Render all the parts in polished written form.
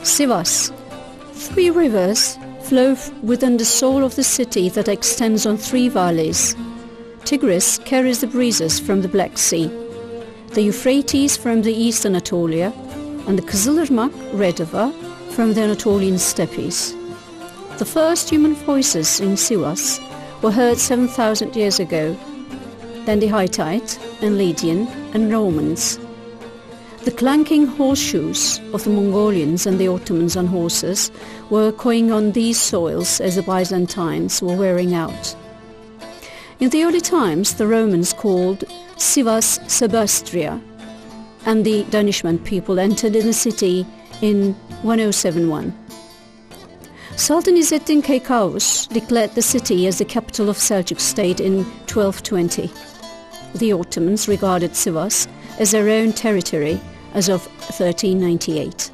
Sivas. 3 rivers flow within the soul of the city that extends on 3 valleys. Tigris carries the breezes from the Black Sea, the Euphrates from the East Anatolia, and the Kızılırmak, Red River, from the Anatolian steppes. The first human voices in Sivas were heard 7,000 years ago, then the Hittite and Lydian and Romans. The clanking horseshoes of the Mongolians and the Ottomans on horses were echoing on these soils as the Byzantines were wearing out. In the early times, the Romans called Sivas Sebastria, and the Danishmend people entered in the city in 1071. Sultan İzzet Keykavus declared the city as the capital of Seljuk state in 1220. The Ottomans regarded Sivas as their own territory as of 1398.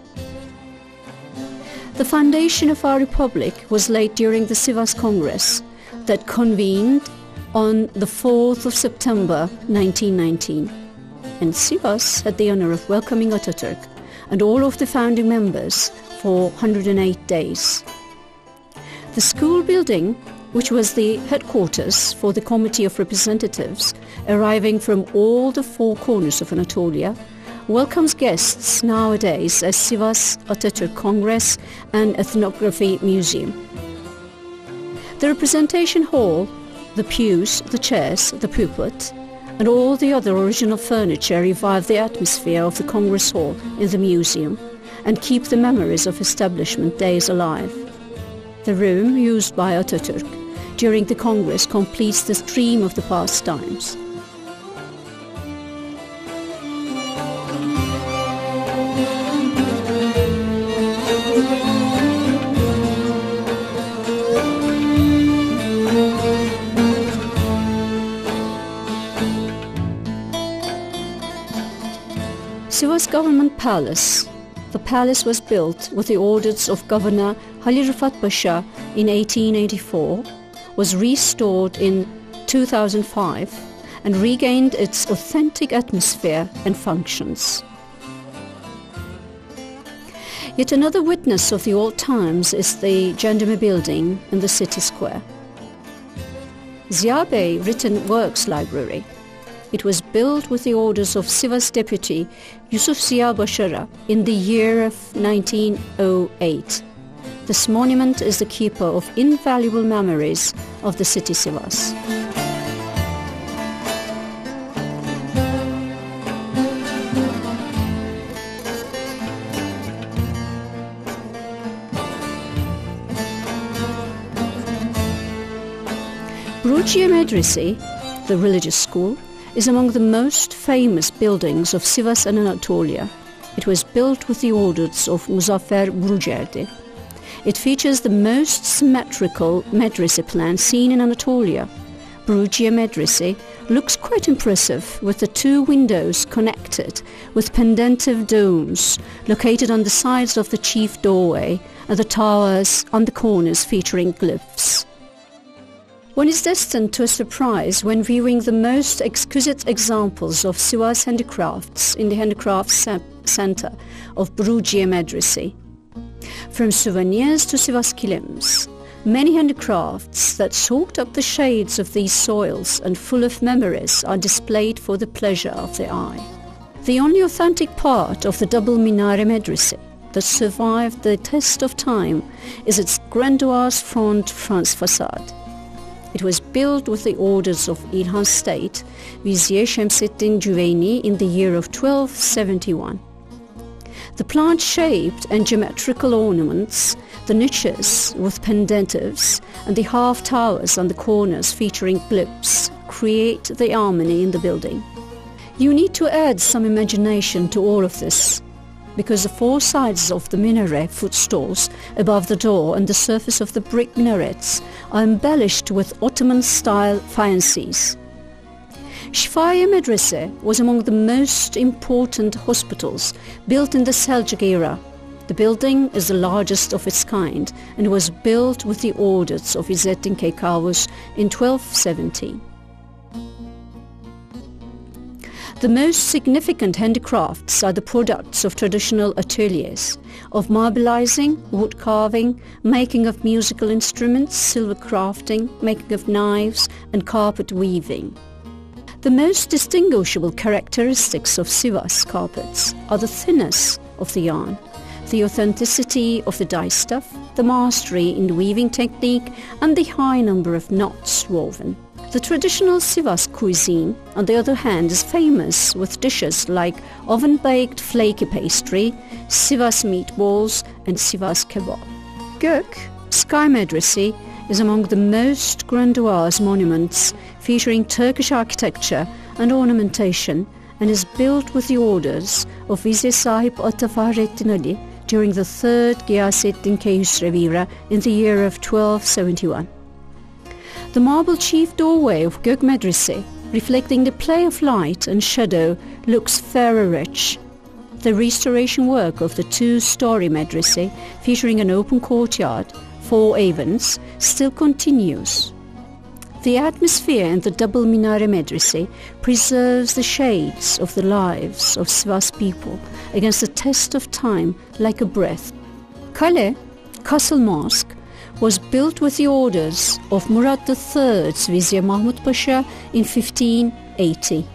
The foundation of our republic was laid during the Sivas Congress that convened on the 4th of September 1919, and Sivas had the honor of welcoming Atatürk and all of the founding members for 108 days. The school building, which was the headquarters for the Committee of Representatives arriving from all the 4 corners of Anatolia, welcomes guests nowadays as Sivas Atatürk Congress and Ethnography Museum. The representation hall, the pews, the chairs, the pulpit, and all the other original furniture revive the atmosphere of the Congress Hall in the museum and keep the memories of establishment days alive. The room used by Atatürk during the Congress completes the stream of the past times. Sivas Government Palace. The palace was built with the orders of Governor Halil Rıfat Pasha in 1884, was restored in 2005 and regained its authentic atmosphere and functions. Yet another witness of the old times is the Gendarmerie building in the city square. Ziya Bey Written Works Library. It was built with the orders of Sivas Deputy Yusuf Ziya Bashara in the year of 1908. This monument is the keeper of invaluable memories of the city Sivas. Bruciye Medresi, the religious school, is among the most famous buildings of Sivas and Anatolia. It was built with the orders of Muzaffer Brucerdi. It features the most symmetrical medrese plan seen in Anatolia. Bruciye Medresi looks quite impressive with the 2 windows connected with pendentive domes located on the sides of the chief doorway and the towers on the corners featuring glyphs. One is destined to a surprise when viewing the most exquisite examples of Sivas handicrafts in the Handicrafts Center of Bruciye Medresi. From souvenirs to Sivas kilims, many handicrafts that soaked up the shades of these soils and full of memories are displayed for the pleasure of the eye. The only authentic part of the double minare medrese that survived the test of time is its grandiose front facade. It was built with the orders of İlhan State, Vizier Şemseddin Cüveyni in the year of 1271. The plant-shaped and geometrical ornaments, the niches with pendentives, and the half-towers on the corners featuring glyphs create the harmony in the building. You need to add some imagination to all of this, because the 4 sides of the minaret footstalls above the door and the surface of the brick minarets are embellished with Ottoman-style fancies. Şifaye Medrese was among the most important hospitals built in the Seljuk era. The building is the largest of its kind and was built with the orders of İzzet Keykavus in 1217. The most significant handicrafts are the products of traditional ateliers, of marbleizing, wood carving, making of musical instruments, silver crafting, making of knives, and carpet weaving. The most distinguishable characteristics of Sivas carpets are the thinness of the yarn, the authenticity of the dye stuff, the mastery in the weaving technique, and the high number of knots woven. The traditional Sivas cuisine, on the other hand, is famous with dishes like oven-baked flaky pastry, Sivas meatballs, and Sivas kebab. Gök, Sky Medrese, is among the most grandiose monuments featuring Turkish architecture and ornamentation, and is built with the orders of Vizier Sahip Ata Fahrettin Ali during the third Gıyasettin Keyhüsrevira in the year of 1271. The marble chief doorway of Gök Medrese, reflecting the play of light and shadow, looks very rich. The restoration work of the two-story medrese, featuring an open courtyard, 4 avens, still continues. The atmosphere in the double minare medrese preserves the shades of the lives of Sivas people against the test of time like a breath. Kale, Castle Mosque, was built with the orders of Murad III's Vizier Mahmud Pasha in 1580.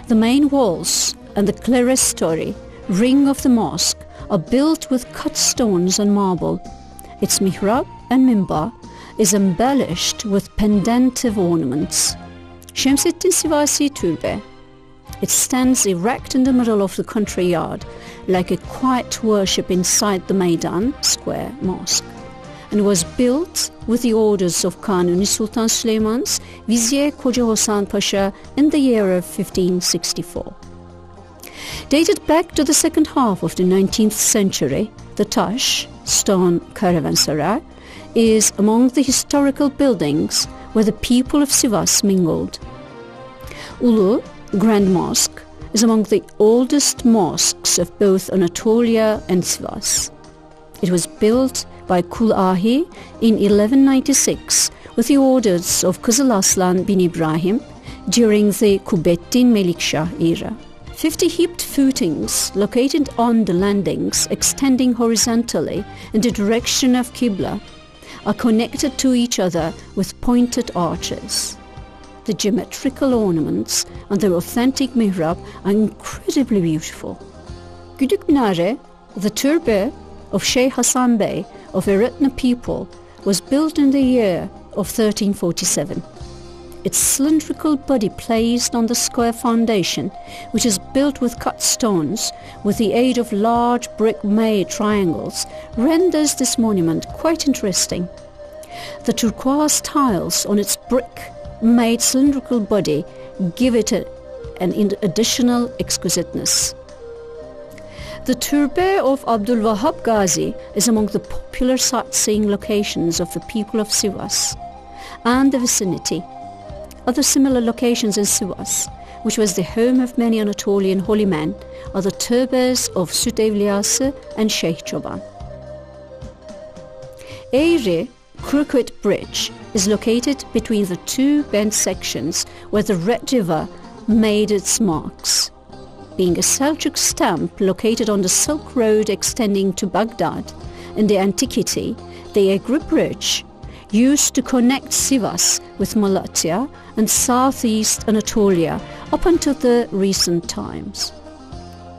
The main walls and the clerestory, ring of the mosque, are built with cut stones and marble. Its mihrab and mimbar is embellished with pendentive ornaments. Şemsettin Sivasi Türbe. It stands erect in the middle of the country yard, like a quiet worship inside the Meydan Square Mosque, and was built with the orders of Kanuni Sultan Süleyman's Vizier Koca Hasan Pasha in the year of 1564. Dated back to the second half of the 19th century, the Taş, stone caravanserai, is among the historical buildings where the people of Sivas mingled. Ulu, Grand Mosque, is among the oldest mosques of both Anatolia and Sivas. It was built by Kul Ahi in 1196 with the orders of Kızıl Aslan bin Ibrahim during the Kubettin Melikshah era. 50 heaped footings located on the landings, extending horizontally in the direction of Qibla, are connected to each other with pointed arches. The geometrical ornaments and their authentic mihrab are incredibly beautiful. Güdük Minare, the turbe of Sheikh Hasan Bey of Eretna people, was built in the year of 1347. Its cylindrical body placed on the square foundation, which is built with cut stones with the aid of large brick-made triangles, renders this monument quite interesting. The turquoise tiles on its brick-made cylindrical body give it an additional exquisiteness. The Türbe of Abdul Wahab Ghazi is among the popular sightseeing locations of the people of Sivas and the vicinity. Other similar locations in Sivas, which was the home of many Anatolian holy men, are the türbes of Süt Evliyası and Sheikh Çoban. Eğri Crooked Bridge is located between the two bent sections where the Red River made its marks. Being a Seljuk stamp located on the Silk Road extending to Baghdad in the antiquity, the Eğri Bridge used to connect Sivas with Malatya and southeast Anatolia up until the recent times.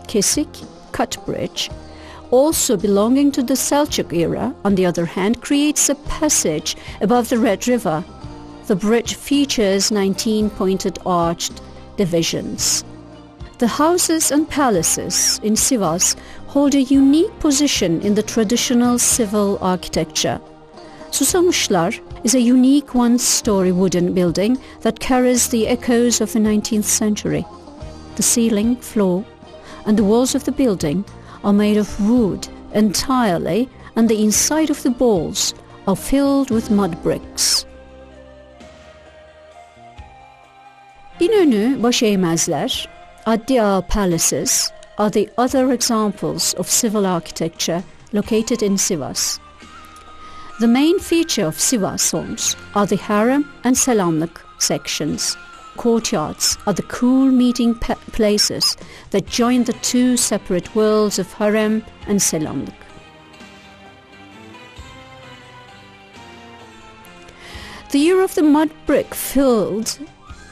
Kesik Cut Bridge, also belonging to the Seljuk era, on the other hand, creates a passage above the Red River. The bridge features 19 pointed arched divisions. The houses and palaces in Sivas hold a unique position in the traditional civil architecture. Susamışlar is a unique one-story wooden building that carries the echoes of the 19th century. The ceiling, floor, and the walls of the building are made of wood entirely, and the inside of the balls are filled with mud bricks. İnönü Başeğmezler, Adli Ağa palaces are the other examples of civil architecture located in Sivas. The main feature of Sivas homes are the harem and selamlık sections. courtyards are the cool meeting places that join the two separate worlds of harem and selamlık. The year of the mud brick-filled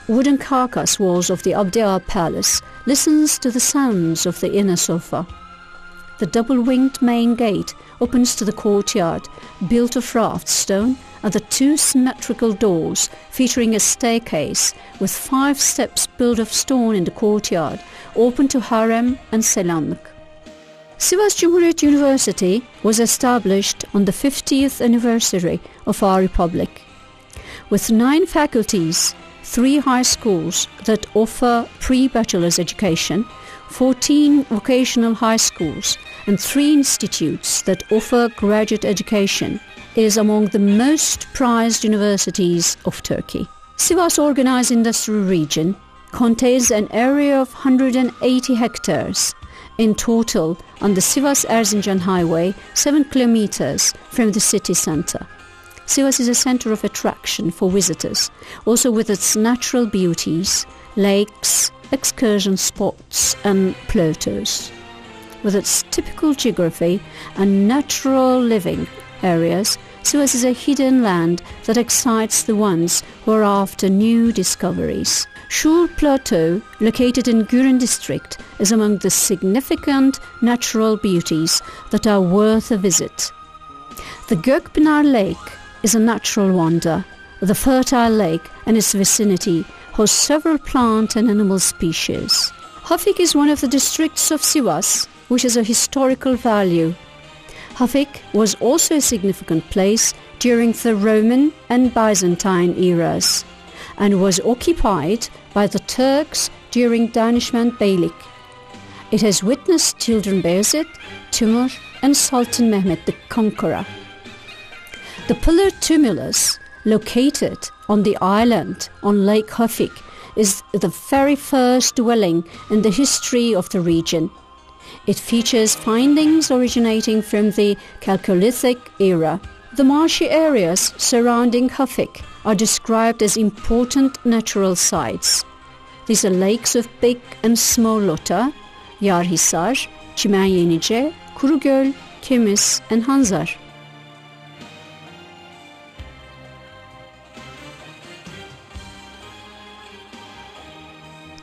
wooden carcass walls of the Abdea Palace listens to the sounds of the inner sofa. The double-winged main gate opens to the courtyard, built of raft stone, and the two symmetrical doors featuring a staircase with 5 steps built of stone in the courtyard, open to harem and selamlık. Sivas Cumhuriyet University was established on the 50th anniversary of our republic. With 9 faculties, 3 high schools that offer pre-bachelor's education, 14 vocational high schools, and 3 institutes that offer graduate education, is among the most prized universities of Turkey. Sivas Organized Industrial Region contains an area of 180 hectares in total on the Sivas-Erzincan Highway, 7 kilometers from the city center. Sivas is a center of attraction for visitors, also with its natural beauties, lakes, excursion spots and plateaus. With its typical geography and natural living areas, Sivas is a hidden land that excites the ones who are after new discoveries. Shul Plateau, located in Gürün district, is among the significant natural beauties that are worth a visit. The Gökpınar Lake is a natural wonder. The fertile lake and its vicinity host several plant and animal species. Hafik is one of the districts of Sivas which has a historical value. Hafik was also a significant place during the Roman and Byzantine eras and was occupied by the Turks during Danişment Beylik. It has witnessed children Bayezid, Timur and Sultan Mehmet the Conqueror. The pillared tumulus located on the island on Lake Hafik is the very first dwelling in the history of the region. It features findings originating from the Chalcolithic era. The marshy areas surrounding Hafik are described as important natural sites. These are lakes of Big and Small Lota, Yarhisar, Çimen Yenice, Kurugöl, Kemis and Hanzar.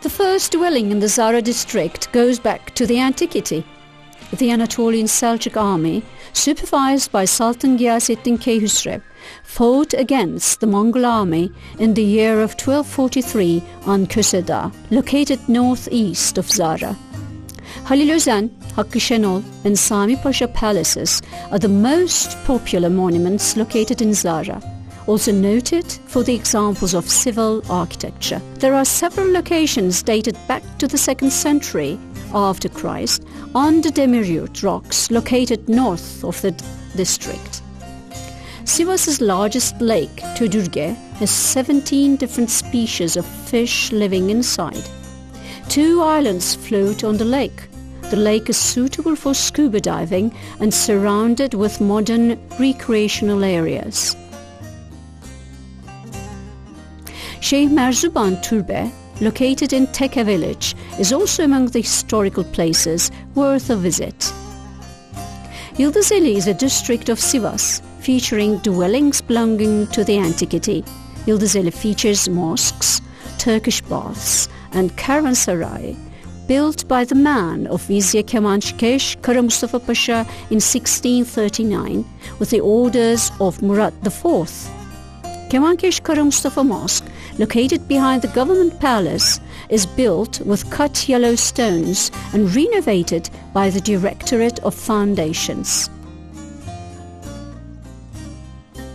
The first dwelling in the Zara district goes back to the antiquity. The Anatolian Seljuk army, supervised by Sultan Ghiyasettin Keyhüsrev, fought against the Mongol army in the year of 1243 on Köseda, located northeast of Zara. Halil Özen, Hakkı Şenol and Sami Pasha palaces are the most popular monuments located in Zara, also noted for the examples of civil architecture. There are several locations dated back to the 2nd century after Christ on the Demiryurt rocks located north of the district. Sivas's largest lake, Tödürge, has 17 different species of fish living inside. 2 islands float on the lake. The lake is suitable for scuba diving and surrounded with modern recreational areas. Şeyh Merzuban Türbe, located in Teke village, is also among the historical places worth a visit. Yıldızeli is a district of Sivas, featuring dwellings belonging to the antiquity. Yıldızeli features mosques, Turkish baths and Karansaray, built by the man of Vizier Kemankeş Kara Mustafa Pasha in 1639 with the orders of Murat IV. Kemankeş Kara Mustafa Mosque, located behind the government palace, is built with cut yellow stones and renovated by the Directorate of Foundations.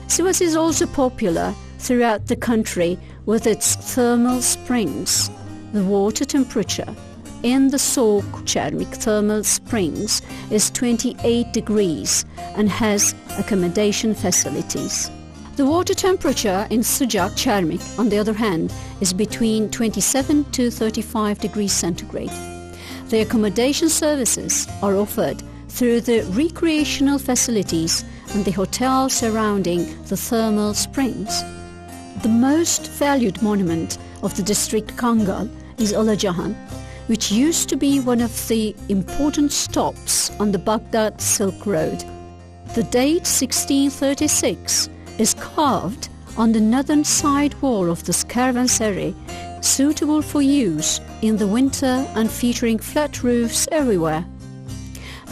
Sivas is also popular throughout the country with its thermal springs. The water temperature in the Soğuk Çermik thermal springs is 28 degrees and has accommodation facilities. The water temperature in Sıcak Çermik, on the other hand, is between 27 to 35 degrees centigrade. The accommodation services are offered through the recreational facilities and the hotel surrounding the thermal springs. The most valued monument of the district Kangal is Alajahan, which used to be one of the important stops on the Baghdad Silk Road. The date 1636 is carved on the northern side wall of this caravanserai, suitable for use in the winter and featuring flat roofs everywhere.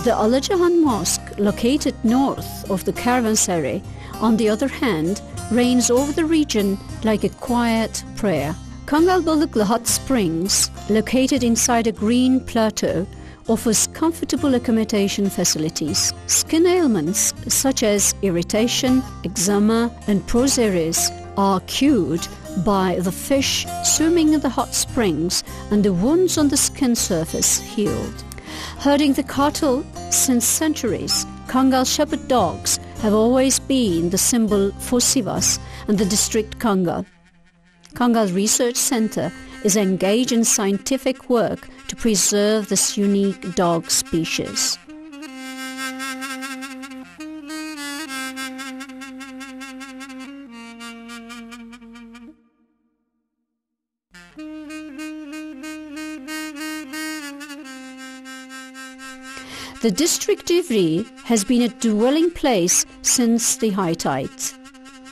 The Alajahan Mosque, located north of the caravanserai, on the other hand, reigns over the region like a quiet prayer. Kangal Balıklı Hot Springs, located inside a green plateau, offers comfortable accommodation facilities. Skin ailments such as irritation, eczema and proseries are cured by the fish swimming in the hot springs and the wounds on the skin surface healed. Herding the cattle since centuries, Kangal shepherd dogs have always been the symbol for Sivas and the district Kangal. Kangal Research Center is engaged in scientific work to preserve this unique dog species. The district Divri has been a dwelling place since the Hittites.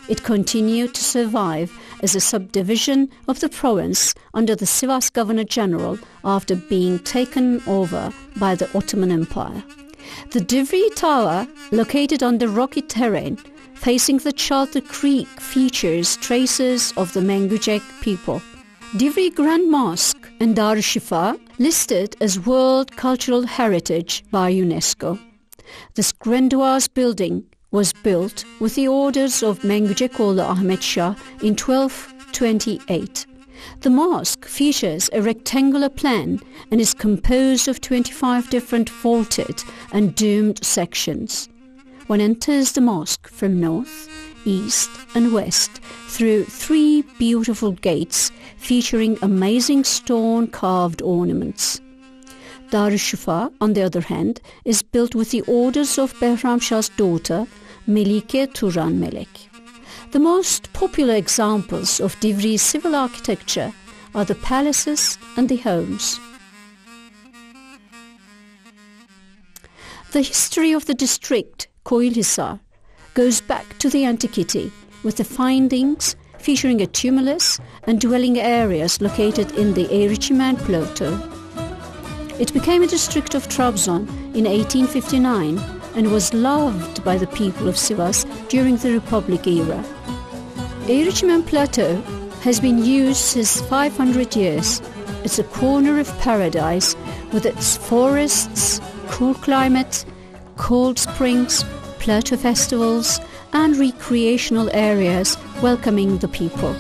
It continued to survive as a subdivision of the province under the Sivas Governor-General after being taken over by the Ottoman Empire. The Divri Tower, located on the rocky terrain facing the Chaltı Creek, features traces of the Mengücek people. Divri Grand Mosque and Darüşşifa, listed as World Cultural Heritage by UNESCO. This grandiose building was built with the orders of Mengücekoğlu Ahmet Shah in 1228. The mosque features a rectangular plan and is composed of 25 different vaulted and domed sections. One enters the mosque from north, east and west through 3 beautiful gates featuring amazing stone-carved ornaments. Darüşşifa, on the other hand, is built with the orders of Behram Shah's daughter, Melike Turan Melek. The most popular examples of Divri's civil architecture are the palaces and the homes. The history of the district, Koilhisar, goes back to the antiquity, with the findings featuring a tumulus and dwelling areas located in the Eğriçimen Plateau. It became a district of Trabzon in 1859 and was loved by the people of Sivas during the Republic era. Eğriçimen Plateau has been used since 500 years. It's a corner of paradise with its forests, cool climate, cold springs, plateau festivals and recreational areas welcoming the people.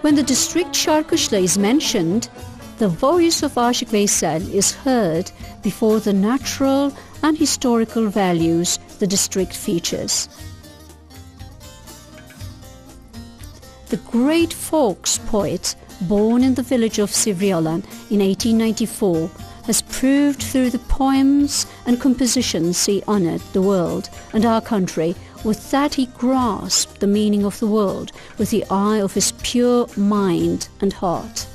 When the district Şarkışla is mentioned, the voice of Aşık Veysel is heard before the natural and historical values the district features. The great folk poet, born in the village of Sivrialan in 1894, has proved through the poems and compositions he honored the world and our country with that he grasped the meaning of the world with the eye of his pure mind and heart.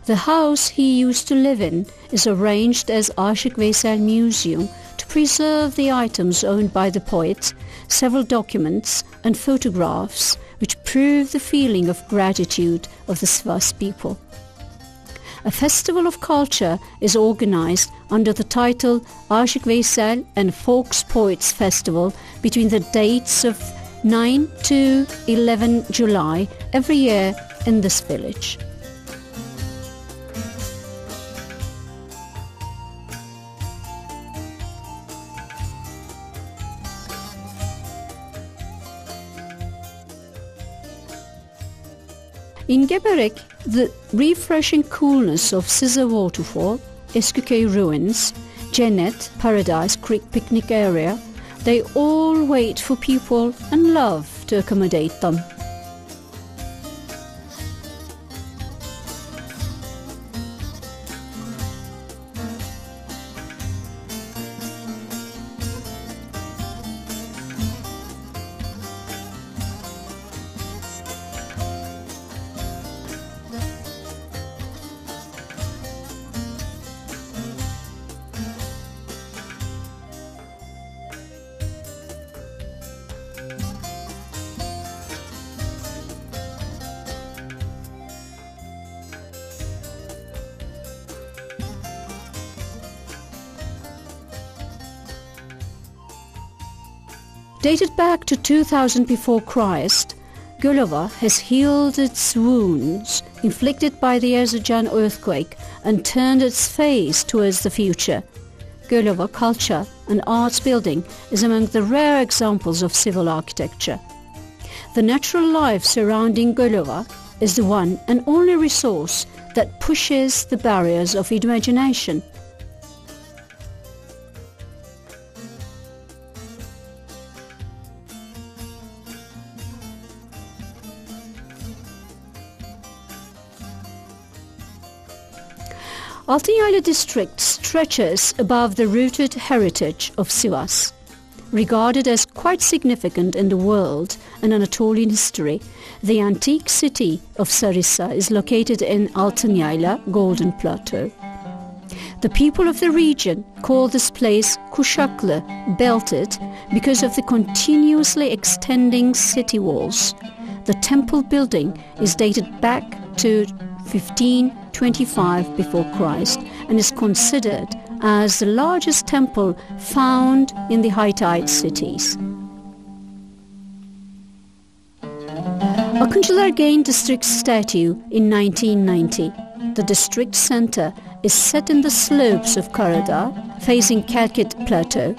The house he used to live in is arranged as Aşık Veysel Museum to preserve the items owned by the poet, several documents and photographs which prove the feeling of gratitude of the Sivas people. A festival of culture is organized under the title Aşık Veysel and Folks Poets Festival between the dates of 9 to 11 July every year in this village. In Geberek, the refreshing coolness of Size Waterfall, Eskiköy ruins, Cennet, Paradise Creek picnic area, they all wait for people and love to accommodate them. Dated back to 2000 before Christ, Gölova has healed its wounds inflicted by the Erzincan earthquake and turned its face towards the future. Gölova culture and arts building is among the rare examples of civil architecture. The natural life surrounding Gölova is the one and only resource that pushes the barriers of imagination. Altınyaylı district stretches above the rooted heritage of Sivas. Regarded as quite significant in the world and Anatolian history, the antique city of Sarissa is located in Altınyayla Golden Plateau. The people of the region call this place Kuşaklı, belted, because of the continuously extending city walls. The temple building is dated back to 1525 before Christ and is considered as the largest temple found in the Hittite cities. Akıncılar gained district statue in 1990. The district center is set in the slopes of Karadağ, facing Kelkit Plateau,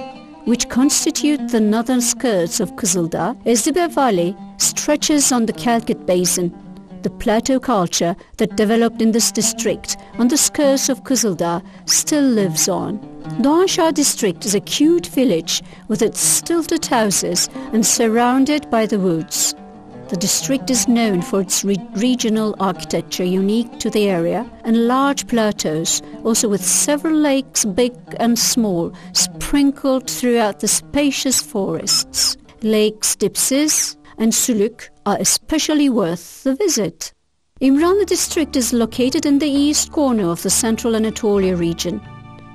which constitute the northern skirts of Kızıldağ. Ezdibe Valley stretches on the Kelkit Basin. The plateau culture that developed in this district on the skirts of Kızıldağ still lives on. Doğanşah district is a cute village with its stilted houses and surrounded by the woods. The district is known for its regional architecture unique to the area and large plateaus, also with several lakes, big and small, sprinkled throughout the spacious forests. Lakes Dipsiz and Suluk are especially worth the visit. İmranlı district is located in the east corner of the central Anatolia region.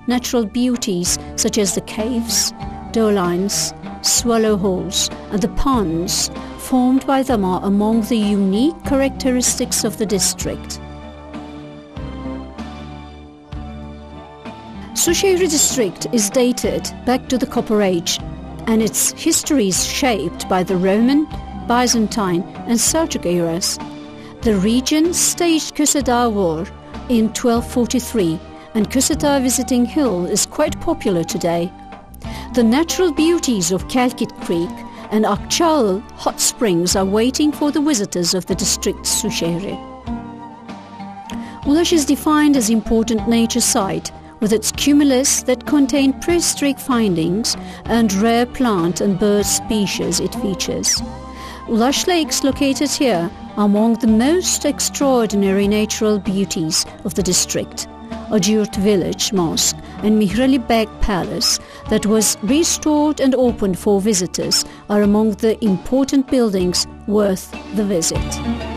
Natural beauties such as the caves, dolines, swallow holes and the ponds formed by them are among the unique characteristics of the district. Suşehri district is dated back to the Copper Age, and its history is shaped by the Roman, Byzantine and Seljuk eras. The region staged Köse War in 1243, and Köse Visiting Hill is quite popular today. The natural beauties of Kelkit Creek and Akçaağıl hot springs are waiting for the visitors of the district Suşehri. Ulaş is defined as important nature site with its cumulus that contain prehistoric findings and rare plant and bird species it features. Ulaş lakes located here are among the most extraordinary natural beauties of the district. Acıyurt village, mosque and Mihrali Beg palace that was restored and opened for visitors are among the important buildings worth the visit.